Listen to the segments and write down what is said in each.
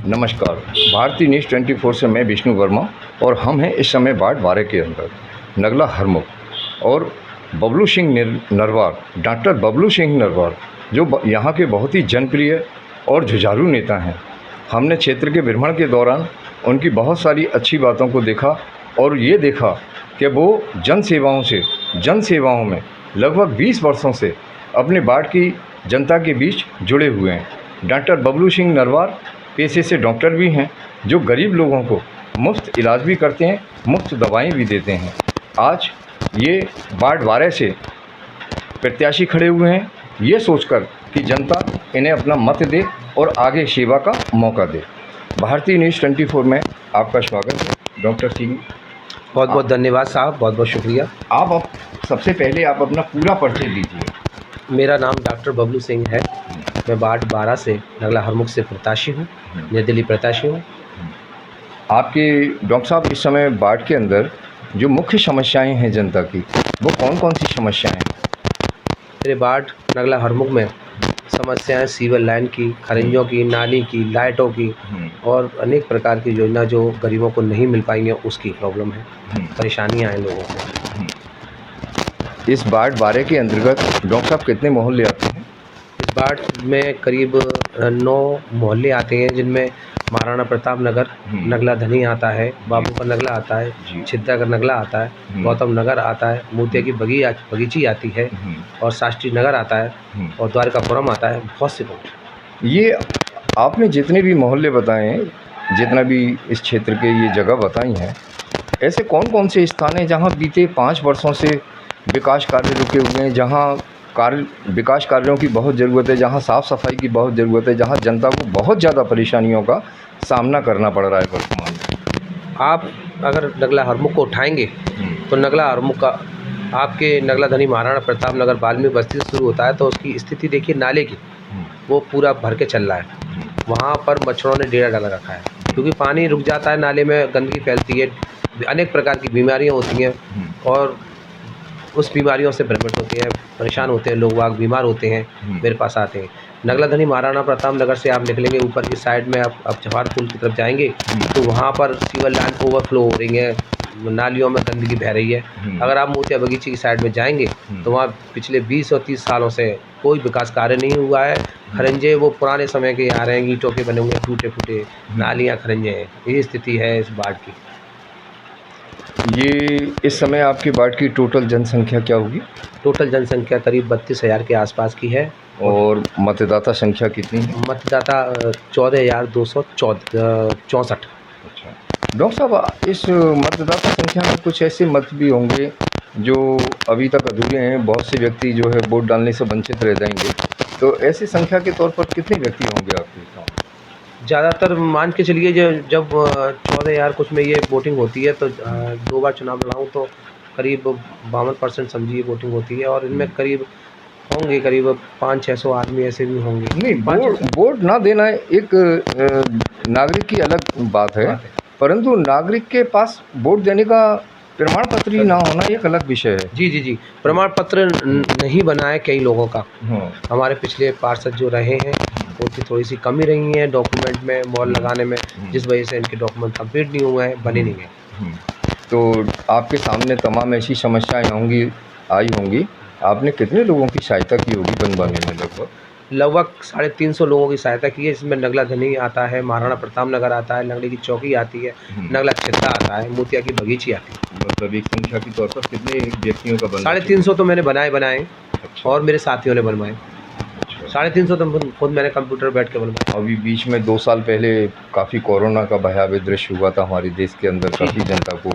नमस्कार। भारतीय न्यूज़ 24 से मैं विष्णु वर्मा और हम हैं इस समय वार्ड 12 के अंदर नगला हरमुख और बबलू सिंह नरवार, डॉक्टर बबलू सिंह नरवार जो यहाँ के बहुत ही जनप्रिय और जुझारू नेता हैं। हमने क्षेत्र के भ्रमण के दौरान उनकी बहुत सारी अच्छी बातों को देखा और ये देखा कि वो जन सेवाओं में लगभग 20 वर्षों से अपने वार्ड की जनता के बीच जुड़े हुए हैं। डॉक्टर बबलू सिंह नरवार पेशे से डॉक्टर भी हैं जो गरीब लोगों को मुफ्त इलाज भी करते हैं, मुफ्त दवाएं भी देते हैं। आज ये वार्ड 12 से प्रत्याशी खड़े हुए हैं ये सोचकर कि जनता इन्हें अपना मत दे और आगे सेवा का मौका दे। भारतीय न्यूज़ 24 में आपका स्वागत है डॉक्टर सिंह। बहुत बहुत धन्यवाद साहब, बहुत बहुत शुक्रिया। आप सबसे पहले आप अपना पूरा परिचय दीजिए। मेरा नाम डॉक्टर बबलू सिंह है। मैं वार्ड 12 से नगला हरमुख से प्रत्याशी हूँ, निर्दलीय प्रत्याशी हूँ। आपके डॉक्टर साहब इस समय वार्ड के अंदर जो मुख्य समस्याएं हैं जनता की वो कौन कौन सी समस्याएं हैं? मेरे वार्ड नगला हरमुख में समस्याएं सीवर लाइन की, खरिंजों की, नाली की, लाइटों की और अनेक प्रकार की योजना जो गरीबों को नहीं मिल पाई हैं उसकी प्रॉब्लम है, परेशानियाँ हैं लोगों को। इस वार्ड 12 के अंतर्गत डॉक्टर साहब कितने मोहल्ले आते हैं? इस वार्ड में करीब 9 मोहल्ले आते हैं जिनमें महाराणा प्रताप नगर, नगला धनी आता है, बाबू का नगला आता है, छिद्दा का नगला आता है, गौतम नगर आता है, मोतिया की बगीची आती है और शास्त्री नगर आता है और द्वारकापुरम आता है। बहुत से लोग ये आपने जितने भी मोहल्ले बताए हैं, जितना भी इस क्षेत्र के ये जगह बताई हैं, ऐसे कौन कौन से स्थान हैं जहाँ बीते 5 वर्षों से विकास कार्य रुके हुए हैं, जहाँ विकास कार्यों की बहुत ज़रूरत है, जहाँ साफ़ सफाई की बहुत ज़रूरत है, जहाँ जनता को बहुत ज़्यादा परेशानियों का सामना करना पड़ रहा है वर्तमान में? आप अगर नगला हरमुख को उठाएंगे तो नगला हरमुख का आपके नगला धनी महाराणा प्रताप नगर वाल्मीकि बस्ती से शुरू होता है तो उसकी स्थिति देखिए नाले की, वो पूरा भर के चल रहा है। वहाँ पर मच्छरों ने डेरा डाला रखा है क्योंकि पानी रुक जाता है, नाले में गंदगी फैलती है, अनेक प्रकार की बीमारियाँ होती हैं और उस बीमारियों से भ्रमित होते हैं, परेशान होते हैं लोग, वाग बीमार होते हैं, मेरे पास आते हैं। नगला धनी महाराणा प्रताप नगर से आप निकलेंगे ऊपर की साइड में, आप जवाहर पुल की तरफ जाएंगे तो वहाँ पर सीवर लाइन ओवरफ्लो हो रही है, नालियों में गंदगी बह रही है। अगर आप मोतिया बगीची की साइड में जाएंगे तो वहाँ पिछले 20 और 30 सालों से कोई विकास कार्य नहीं हुआ है। खरंजे वो पुराने समय के आ रहे हैं, ईंटों के बने हुए टूटे फूटे नालियाँ खरंजे हैं। यही स्थिति है इस वार्ड की। ये इस समय आपके वार्ड की टोटल जनसंख्या क्या होगी? टोटल जनसंख्या करीब 32,000 के आसपास की है। और मतदाता संख्या कितनी है? मतदाता 14,264। अच्छा डॉक्टर साहब, इस मतदाता संख्या में कुछ ऐसे मत भी होंगे जो अभी तक अधूरे हैं, बहुत से व्यक्ति जो है वोट डालने से वंचित रह जाएंगे, तो ऐसी संख्या के तौर पर कितने व्यक्ति होंगे आपके गाँव? ज़्यादातर मान के चलिए जब 14,000 कुछ में ये वोटिंग होती है तो 2 बार चुनाव लड़ा हूँ तो करीब 52% समझिए वोटिंग होती है और इनमें करीब होंगे करीब 500-600 आदमी ऐसे भी होंगे। नहीं, वोट ना देना एक नागरिक की अलग बात है, परंतु नागरिक के पास वोट देने का प्रमाण पत्र ही ना होना एक अलग विषय है। जी, प्रमाण पत्र नहीं बना है कई लोगों का। हमारे पिछले पार्षद जो रहे हैं उनकी थोड़ी सी कमी रही है डॉक्यूमेंट में, मोहर लगाने में, जिस वजह से इनके डॉक्यूमेंट कंप्लीट नहीं हुए हैं, बने नहीं हैं। तो आपके सामने तमाम ऐसी समस्याएं आई होंगी, आपने कितने लोगों की सहायता की होगी बनवाने में? लगभग 350 लोगों की सहायता की है, जिसमें नगला धनी आता है, महाराणा प्रताप नगर आता है, लंगड़ी की चौकी आती है, नगला छिद्दा आता है, मोतिया की बगीची आती है। मतलब एक संख्या के तौर पर कितने व्यक्तियों का बना? 350 तो मैंने बनाए अच्छा। और मेरे साथियों ने बनवाए। 350 तो खुद मैंने कंप्यूटर बैठ के बनवाया। अभी बीच में 2 साल पहले काफ़ी कोरोना का भयावह दृश्य हुआ था हमारे देश के अंदर, काफ़ी जनता को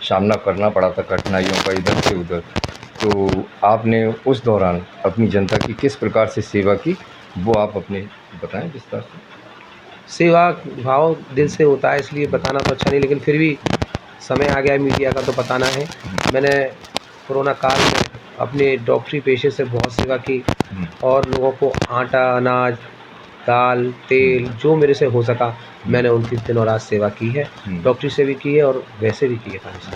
सामना करना पड़ा था कठिनाइयों का इधर से उधर, तो आपने उस दौरान अपनी जनता की किस प्रकार से सेवा की वो आप अपने बताएं विस्तार से। सेवा भाव दिल से होता है इसलिए बताना तो अच्छा नहीं, लेकिन फिर भी समय आ गया है मीडिया का तो बताना है। मैंने कोरोना काल में अपने डॉक्टरी पेशे से बहुत सेवा की और लोगों को आटा, अनाज, दाल, तेल जो मेरे से हो सका मैंने उनकी दिन और रात सेवा की है। डॉक्टरी से भी की है और वैसे भी की है खाने से।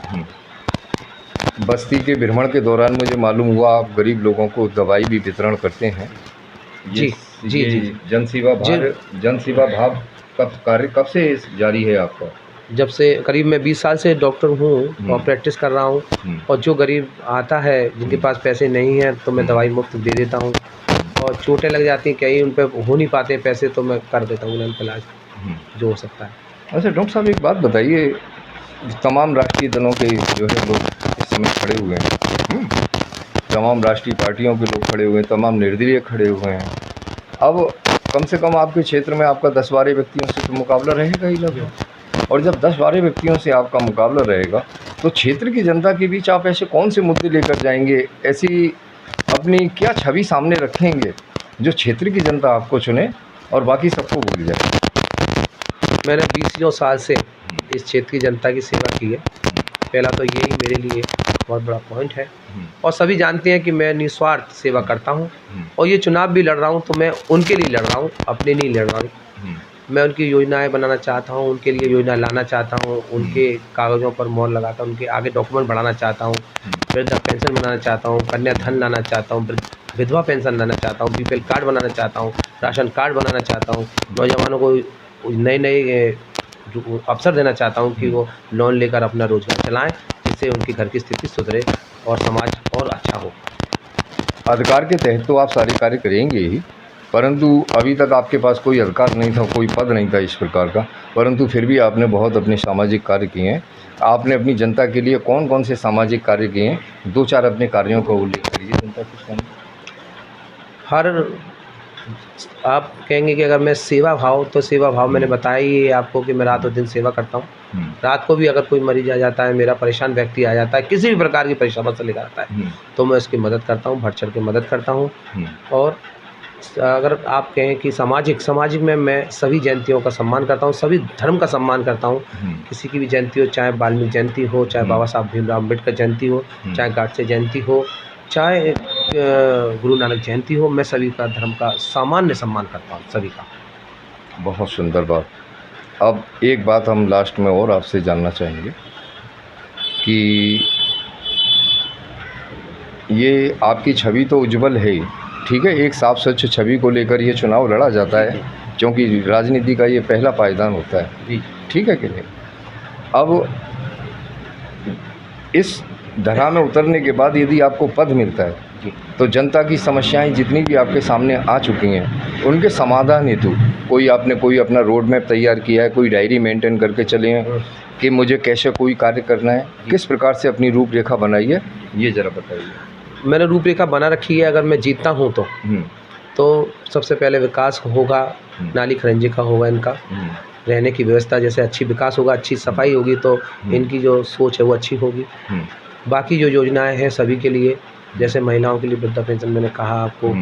बस्ती के भ्रमण के दौरान मुझे मालूम हुआ आप गरीब लोगों को दवाई भी वितरण करते हैं। जी। जन सेवा भाव कब से जारी है आपका? जब से करीब मैं 20 साल से डॉक्टर हूँ और प्रैक्टिस कर रहा हूँ। और जो गरीब आता है जिनके पास पैसे नहीं हैं तो मैं दवाई मुफ्त दे देता हूँ। और चोटें लग जाती हैं कहीं उन पे हो नहीं पाते पैसे तो मैं कर देता हूँ उनका इलाज जो हो सकता है। अच्छा डॉक्टर साहब एक बात बताइए, तमाम राष्ट्रीय दलों के जो है लोग इस समय खड़े हुए हैं, तमाम राष्ट्रीय पार्टियों के लोग खड़े हुए हैं, तमाम निर्दलीय खड़े हुए हैं। अब कम से कम आपके क्षेत्र में आपका 10-12 व्यक्तियों से तो मुकाबला रहेगा ही लगभग। और जब 10-12 व्यक्तियों से आपका मुकाबला रहेगा तो क्षेत्र की जनता के बीच आप ऐसे कौन से मुद्दे लेकर जाएंगे, ऐसी अपनी क्या छवि सामने रखेंगे जो क्षेत्र की जनता आपको चुने और बाकी सबको भूल जाए? मैंने 20 साल से इस क्षेत्र की जनता की सेवा की है। पहला तो यही मेरे लिए बहुत बड़ा पॉइंट है। और सभी जानते हैं कि मैं निस्वार्थ सेवा करता हूं। और ये चुनाव भी लड़ रहा हूं तो मैं उनके लिए लड़ रहा हूं, अपने नहीं लड़ रहा हूं। मैं उनकी योजनाएं बनाना चाहता हूं, उनके लिए योजना लाना चाहता हूं, उनके कागज़ों पर मोहर लगाकर उनके आगे डॉक्यूमेंट बढ़ाना चाहता हूं, वृद्धा पेंशन बनाना चाहता हूं, कन्या धन लाना चाहता हूं, विधवा पेंशन लाना चाहता हूं, बीपीएल कार्ड बनाना चाहता हूं, राशन कार्ड बनाना चाहता हूं, नौजवानों को नए जो अवसर देना चाहता हूं कि वो लोन लेकर अपना रोज़गार चलाएँ, जिससे उनकी घर की स्थिति सुधरे और समाज और अच्छा हो। अधिकार के तहत तो आप सारे कार्य करेंगे ही, परंतु अभी तक आपके पास कोई अधिकार नहीं था, कोई पद नहीं था इस प्रकार का, परंतु फिर भी आपने बहुत अपने सामाजिक कार्य किए हैं। आपने अपनी जनता के लिए कौन-कौन से सामाजिक कार्य किए हैं? 2-4 अपने कार्यों का उल्लेख करिए जनता के सामने। हर आप कहेंगे कि अगर मैं सेवा भाव मैंने बताया ही है आपको कि मैं रात और दिन सेवा करता हूँ। रात को भी अगर कोई मरीज आ जाता है, मेरा परेशान व्यक्ति आ जाता है, किसी भी प्रकार की परेशानी से लेकर आता है तो मैं उसकी मदद करता हूँ, बढ़ चढ़ के मदद करता हूँ। और अगर आप कहें कि सामाजिक में मैं सभी जयंतियों का सम्मान करता हूँ, सभी धर्म का सम्मान करता हूँ। किसी की भी जयंती हो, चाहे वाल्मीकि जयंती हो, चाहे बाबा साहब भीमराव अम्बेडकर जयंती हो, चाहे गाडसे जयंती हो, चाहे गुरु नानक जयंती हो, मैं सभी का धर्म का सामान्य सम्मान करता हूँ, सभी का। बहुत सुंदर बात। अब एक बात हम लास्ट में और आपसे जानना चाहेंगे कि ये आपकी छवि तो उज्जवल है ही, ठीक है, एक साफ स्वच्छ छवि को लेकर ये चुनाव लड़ा जाता है क्योंकि राजनीति का ये पहला पायदान होता है, जी ठीक है कि नहीं? अब इस धरा में उतरने के बाद यदि आपको पद मिलता है तो जनता की समस्याएं जितनी भी आपके सामने आ चुकी हैं उनके समाधान हेतु कोई अपना रोड मैप तैयार किया है, कोई डायरी मेंटेन करके चले हैं कि मुझे कैसे कोई कार्य करना है, किस प्रकार से अपनी रूपरेखा बनाई है, ये ज़रा बताइए। मैंने रूपरेखा बना रखी है। अगर मैं जीतता हूँ तो सबसे पहले विकास होगा, नाली खरंजे का होगा, इनका रहने की व्यवस्था जैसे अच्छी विकास होगा, अच्छी सफाई होगी तो इनकी जो सोच है वो अच्छी होगी। बाकी जो योजनाएं हैं सभी के लिए, जैसे महिलाओं के लिए वृद्धा पेंशन मैंने कहा आपको,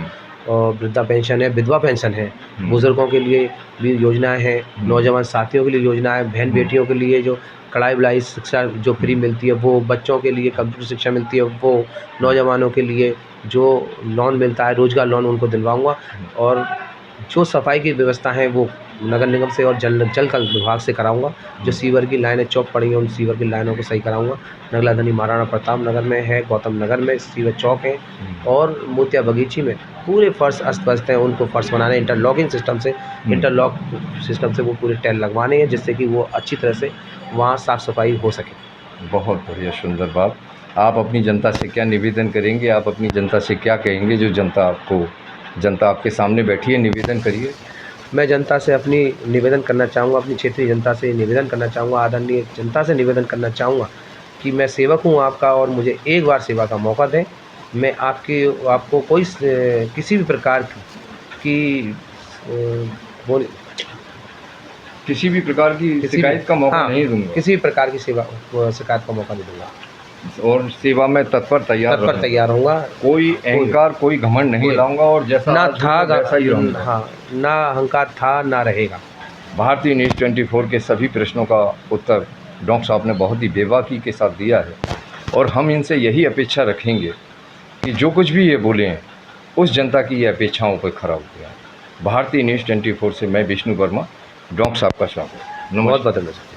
और वृद्धा पेंशन है, विधवा पेंशन है, बुज़ुर्गों के लिए भी योजनाएं हैं, नौजवान साथियों के लिए योजनाएं, बहन बेटियों के लिए जो कढ़ाई बुनाई शिक्षा जो फ्री मिलती है वो, बच्चों के लिए कंप्यूटर शिक्षा मिलती है वो, नौजवानों के लिए जो लोन मिलता है रोज़गार लोन उनको दिलवाऊँगा। और जो सफाई की व्यवस्था है वो नगर निगम से और जल का विभाग से कराऊंगा। जो सीवर की लाइनें चौक पड़ी हैं उन सीवर की लाइनों को सही कराऊंगा। नगला धनी महाराणा प्रताप नगर में है, गौतम नगर में सीवर चौक है और मोतिया बगीची में पूरे फर्श अस्त व्यस्त हैं, उनको फर्श बनाने इंटरलॉक सिस्टम से वो पूरे टाइल लगवाने हैं जिससे कि वो अच्छी तरह से वहाँ साफ़ सफाई हो सके। बहुत बढ़िया, सुंदर बात। आप अपनी जनता से क्या निवेदन करेंगे, आप अपनी जनता से क्या कहेंगे जो जनता आपके सामने बैठी है, निवेदन करिए। मैं जनता से अपनी निवेदन करना चाहूँगा, अपनी क्षेत्रीय जनता से निवेदन करना चाहूँगा, आदरणीय जनता से निवेदन करना चाहूँगा कि मैं सेवक हूँ आपका और मुझे एक बार सेवा का मौका दें। मैं आपको कोई किसी भी प्रकार की किसी भी प्रकार की शिकायत का मौका नहीं दूंगा, किसी भी प्रकार की शिकायत का मौका नहीं दूंगा और सेवा में तत्पर तैयार रहूँगा। कोई अहंकार कोई घमंड नहीं लाऊंगा और जैसा ना था वैसा ही रहूँगा। हाँ, ना अहंकार था ना रहेगा। भारतीय न्यूज़ 24 के सभी प्रश्नों का उत्तर डॉक्टर साहब ने बहुत ही बेबाकी के साथ दिया है और हम इनसे यही अपेक्षा रखेंगे कि जो कुछ भी ये बोले हैं उस जनता की ये अपेक्षाओं पर खरा उतरे। भारतीय न्यूज़ 24 से मैं विष्णु वर्मा, डॉक्टर साहब का स्वागत। बहुत बहुत धन्यवाद।